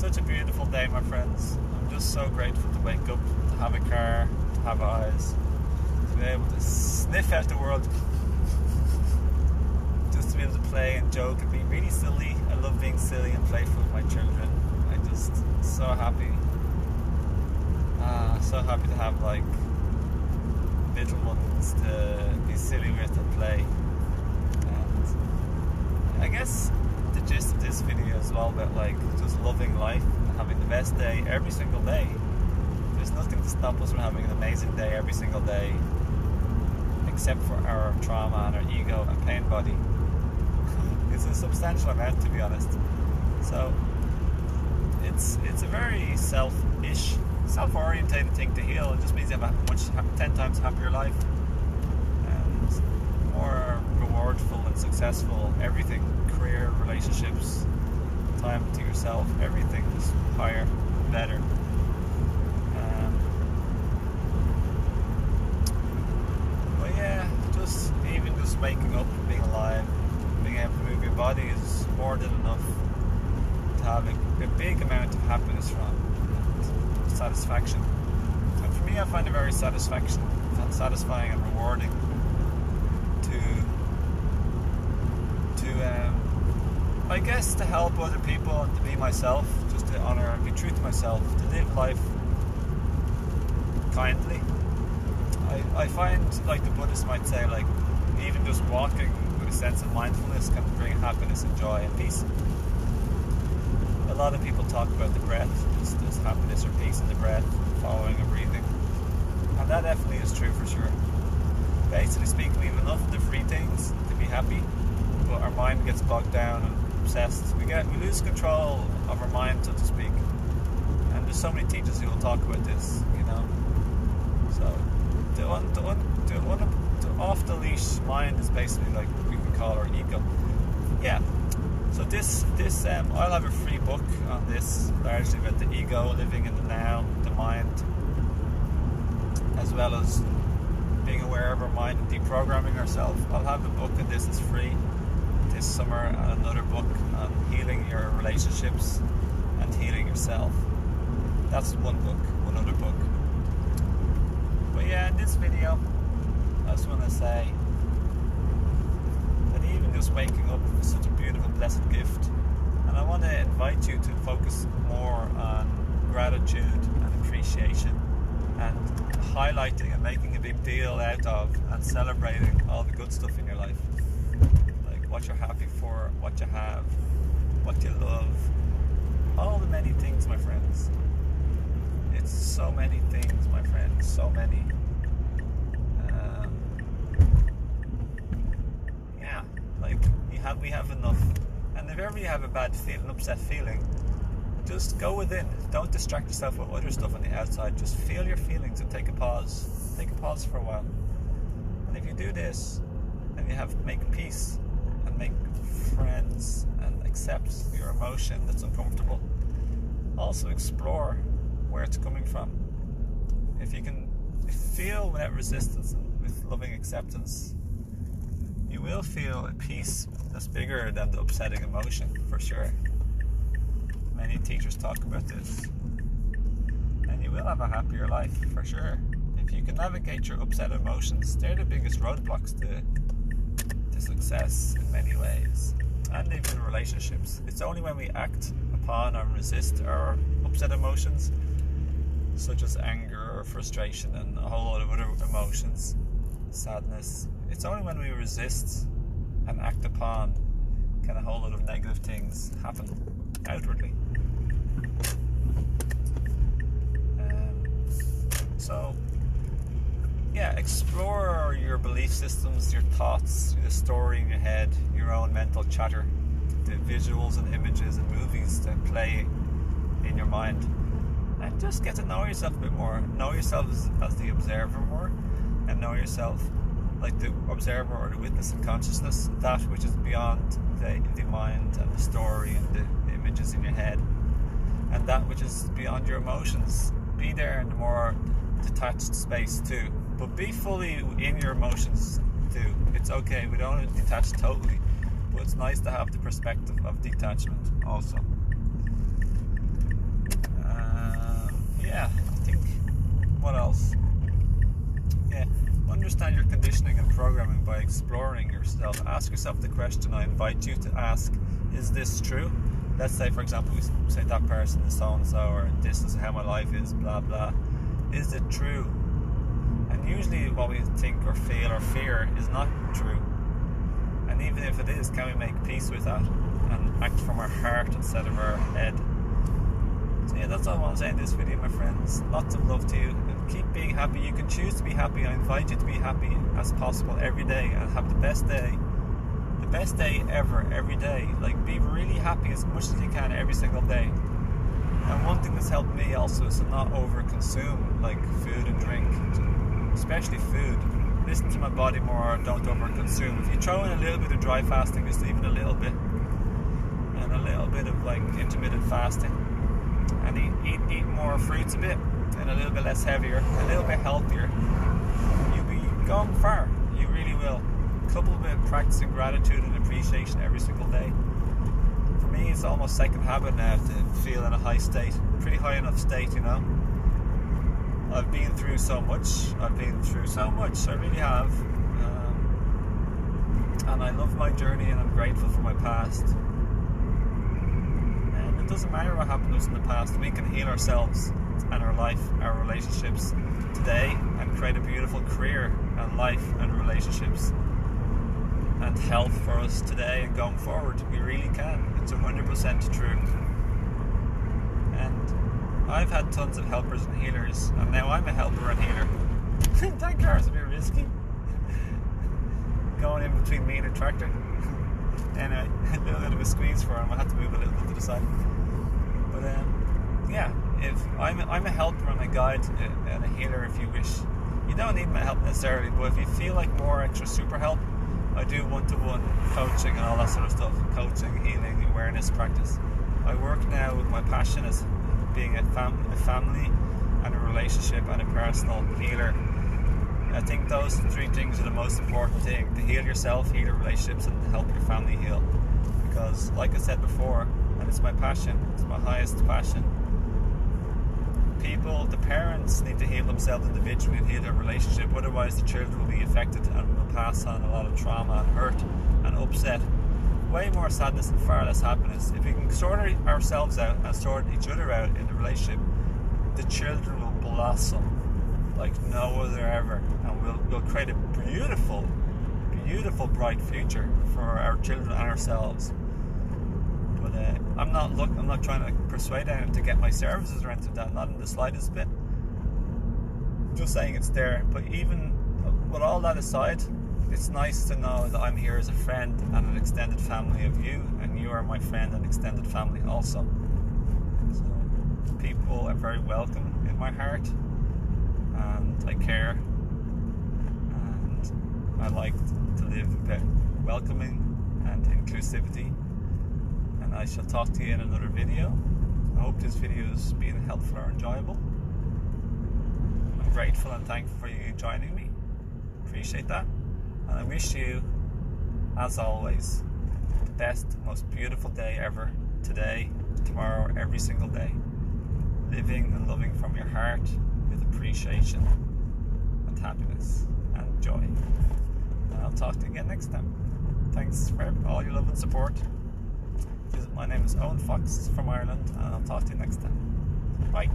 such a beautiful day, my friends. I'm just so grateful to wake up, to have a car, to have eyes, to be able to sniff out the world, just to be able to play and joke and be really silly. I love being silly and playful with my children. I'm just so happy. So happy to have like little ones to be silly with and play. And I guess the gist of this video is all about like just loving life and having the best day every single day. There's nothing to stop us from having an amazing day every single day, except for our trauma and our ego and pain body. It's a substantial amount, to be honest. So it's a very self-orientated thing to heal. It just means you have a 10 times happier life and more rewardful and successful everything. Career, relationships, time to yourself, everything is higher, better. But yeah, just waking up, being alive, being able to move your body is more than enough to have a big amount of happiness from, and satisfaction. And for me, I find it very satisfying and rewarding I guess to help other people and to be myself, just to honour and be true to myself, to live life kindly. I find, like the Buddhists might say, like even just walking with a sense of mindfulness can bring happiness and joy and peace. A lot of people talk about the breath, there's happiness or peace in the breath, following and breathing, and that definitely is true for sure. Basically speaking, we have enough of the free things to be happy, but our mind gets bogged down and obsessed. We lose control of our mind, so to speak. And there's so many teachers who will talk about this, you know. So to off the leash mind is basically like we can call our ego. Yeah. So this I'll have a free book on this, largely about the ego, living in the now, the mind, as well as being aware of our mind and deprogramming ourselves. I'll have a book on this, it's free this summer, and another book on healing your relationships and healing yourself. That's one other book. But yeah, in this video, I just want to say that even just waking up is such a beautiful, blessed gift. And I want to invite you to focus more on gratitude and appreciation and highlighting and making a big deal out of and celebrating all the good stuff in your life. What you're happy for, what you have, what you love, all the many things, my friends. It's so many things, my friends, so many. Yeah, like we have enough. And if ever you have an upset feeling, just go within. Don't distract yourself with other stuff on the outside. Just feel your feelings and take a pause. Take a pause for a while. And if you do this, and you make peace, make friends and accept your emotion that's uncomfortable. Also explore where it's coming from. If you can feel without resistance and with loving acceptance, you will feel a peace that's bigger than the upsetting emotion, for sure. Many teachers talk about this. And you will have a happier life, for sure. If you can navigate your upset emotions, they're the biggest roadblocks to success in many ways, and even in relationships. It's only when we act upon or resist our upset emotions, such as anger or frustration and a whole lot of other emotions, sadness. It's only when we resist and act upon can a whole lot of negative things happen outwardly. So yeah, explore your belief systems, your thoughts, the story in your head, your own mental chatter, the visuals and images and movies that play in your mind. And just get to know yourself a bit more. Know yourself as the observer more, and know yourself like the observer or the witness in consciousness, that which is beyond the mind and the story and the images in your head, and that which is beyond your emotions. Be there in the more detached space too. But be fully in your emotions too. It's okay, we don't detach totally, but it's nice to have the perspective of detachment also. understand your conditioning and programming by exploring yourself. Ask yourself the question I invite you to ask: is this true? Let's say, for example, we say that person is so and so, or this is how my life is, blah blah. Is it true? And usually what we think or feel or fear is not true. And even if it is, can we make peace with that and act from our heart instead of our head? So yeah, that's all I want to say in this video, my friends. Lots of love to you, and keep being happy. You can choose to be happy. I invite you to be happy as possible every day and have the best day ever, every day. Like, be really happy as much as you can every single day. And one thing that's helped me also is to not over consume, like, food and drink, especially food. Listen to my body more, don't over consume. If you throw in a little bit of dry fasting, just even a little bit, and a little bit of like intermittent fasting, and eat more fruits a bit, and a little bit less heavier, a little bit healthier, you'll be going far. You really will. Coupled with practicing gratitude and appreciation every single day. For me, it's almost second habit now to feel in a high state, pretty high enough state, you know. I've been through so much. I really have. And I love my journey, and I'm grateful for my past. And it doesn't matter what happened to us in the past. We can heal ourselves and our life, our relationships today, and create a beautiful career and life and relationships and health for us today and going forward. We really can. It's 100% true. And I've had tons of helpers and healers, and now I'm a helper and healer. That car's a bit risky. Going in between me and a tractor. Anyway, a little bit of a squeeze for him. I had to move a little bit to the side. But yeah, if I'm a helper and a guide and a healer, if you wish. You don't need my help necessarily, but if you feel like more extra super help, I do one-to-one coaching and all that sort of stuff. Coaching, healing, awareness practice. I work now with my passion as being a family and a relationship and a personal healer. I think those three things are the most important thing: to heal yourself, heal your relationships, and help your family heal. Because, like I said before, and it's my passion, it's my highest passion, the parents need to heal themselves individually and heal their relationship. Otherwise, the children will be affected and will pass on a lot of trauma and hurt and upset. Way more sadness and far less happiness. If we can sort ourselves out and sort each other out in the relationship, the children will blossom like no other ever, and we'll create a beautiful, bright future for our children and ourselves. But I'm not trying to persuade anyone to get my services or anything like that, not in the slightest bit. Just saying it's there. But even with all that aside, it's nice to know that I'm here as a friend and an extended family of you, and you are my friend and extended family also. So people are very welcome in my heart, and I care, and I like to live a bit welcoming and inclusivity. And I shall talk to you in another video. I hope this video has been helpful or enjoyable. I'm grateful and thankful for you joining me. Appreciate that. And I wish you, as always, the best, most beautiful day ever. Today, tomorrow, every single day. Living and loving from your heart with appreciation and happiness and joy. And I'll talk to you again next time. Thanks for all your love and support. My name is Owen Fox from Ireland, and I'll talk to you next time. Bye.